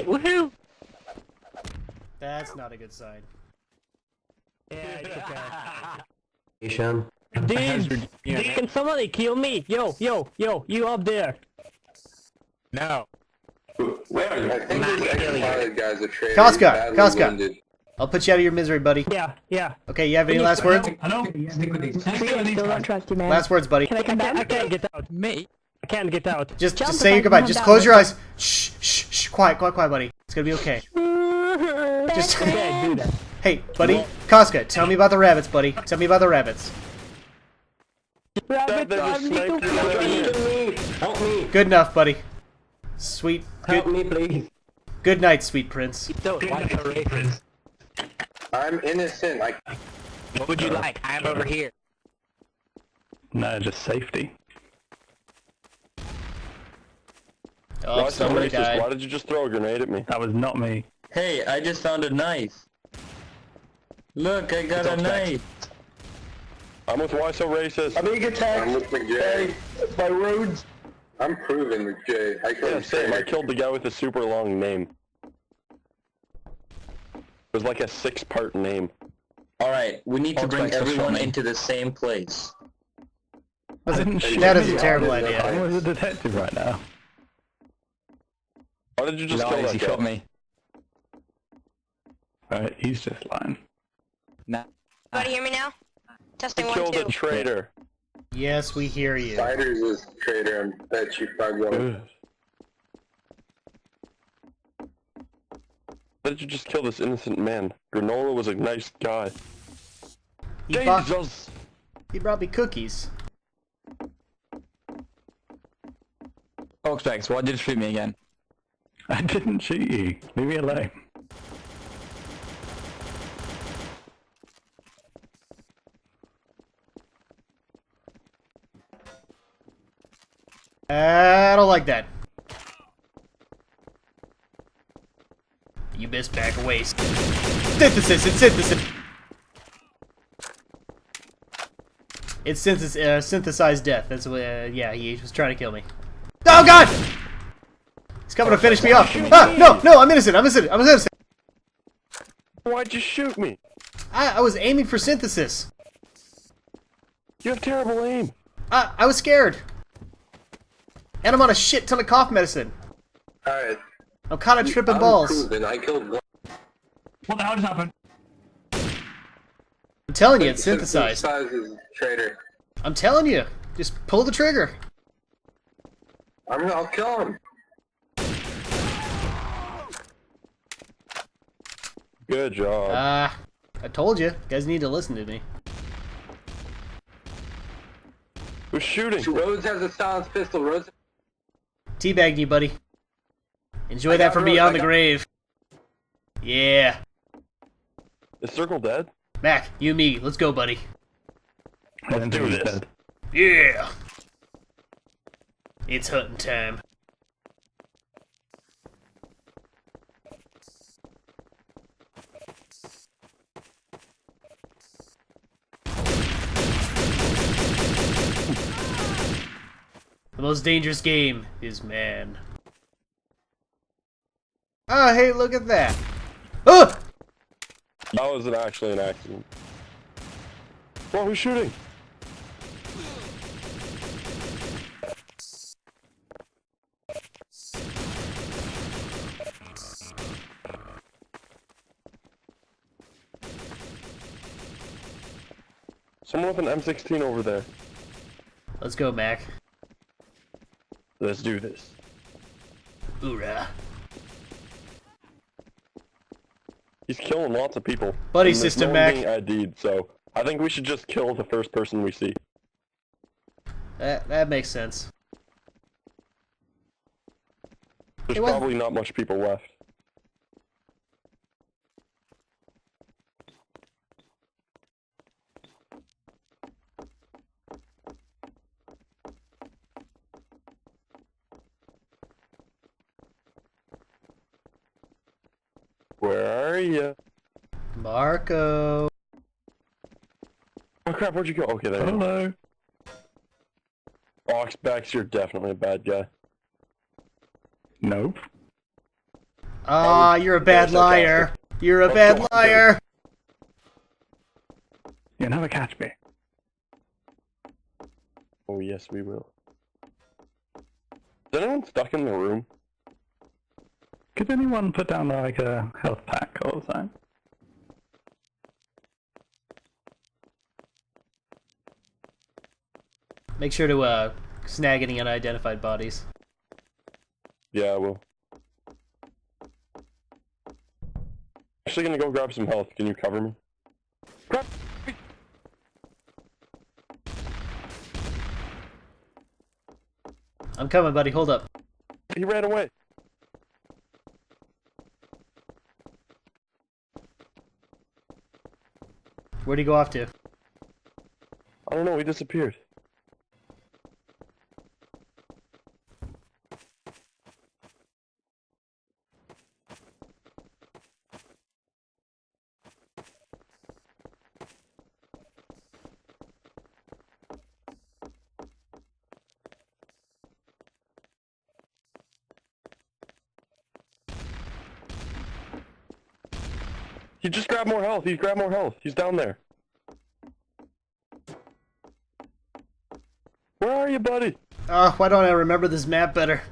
it! Woohoo! That's not a good sign. Yeah, it's okay. Sean. Dude, can somebody kill me? Yo, you up there? No. Where are you? I think this ex-pilot guy's a traitor. Koska, I'll put you out of your misery, buddy. Yeah. Okay, you have any last words? Hello? Still don't trust you, man. Last words, buddy. I can't get out. Me? I can't get out. Just Jump say your if I goodbye. can Just come close down. your eyes. Shh. Quiet, buddy. It's gonna be okay. Just Okay, do that. hey, buddy. Koska, tell me about the rabbits, buddy. Tell me about the rabbits. Rabbit, There's a sniper. Help me. Good enough, buddy. Sweet. Help me, please. Good night, sweet prince. I'm innocent. What would you like? I'm over here. No, just safety. Oh, somebody died. Why did you just throw a grenade at me? That was not me. Hey, I just found a knife. Look, I got a knife. I'm with Why So Racist. I'm being attacked. I'm with McJay. By Rhodes. I'm proven McJay. I killed Yeah, same. I killed the guy with a super long name. It was like a 6-part name. Alright, we need to bring everyone into the same place. That is a terrible idea. I'm with the detective right now. Why did you just kill that he guy? shot me. Right, he's just lying. Nah. Everybody hear me now? Testing You 1, killed 2. a traitor. Yes, we hear you. Spiders is a traitor. I bet you $5. Why did you just kill this innocent man? Granola was a nice guy. Jesus! He brought me cookies. Oxbax, why did you shoot me again? I didn't shoot you. Leave me alone. I don't like that. You missed, back away. Synthesis, it's synthesis. It's synthesized death. That's what, yeah, he was trying to kill me. Oh god! He's coming to finish me off. Ah, no, I'm innocent, I'm innocent. Why'd you shoot me? I was aiming for synthesis. You have terrible aim. I was scared. And I'm on a shit ton of cough medicine. Alright. I'm kind of tripping balls. Proven. I killed one. What the hell just happened? I'm telling you, it's synthesized. Synthesized is a traitor. I'm telling you, just pull the trigger. I'll kill him. Good job. I told you. You guys need to listen to me. Who's shooting? Rhodes has a silenced pistol. Rhodes. Teabagged you, buddy. Enjoy that from beyond the grave. Yeah. Is Circle dead? Mac, you and me, let's go, buddy. Let's do this. Yeah. It's hunting time. The most dangerous game is man. Oh, hey, look at that. Oh! That was actually an accident. Whoa, who's shooting? Someone with an M16 over there. Let's go, Mac. Let's do this. Hoorah. He's killing lots of people. Buddy And there's system, no one Mac. being ID'd, so I think we should just kill the first person we see. That makes sense. There's It was- probably not much people left. Where are you? Marco. Oh crap, where'd you go? Okay, there you Hello. go. Oxbax, you're definitely a bad guy. Nope. Ah, you're a bad liar. You're a bad liar. You'll never catch me. Oh yes, we will. Is anyone stuck in the room? Could anyone put down like a health pack all the time? Make sure to snag any unidentified bodies. Yeah, I will. Actually gonna go grab some health. Can you cover me? Grab me! I'm coming, buddy. Hold up. He ran away. Where'd he go off to? I don't know, he disappeared. He just grabbed more health. He grabbed more health. He's down there. Where are you, buddy? Oh, why don't I remember this map better?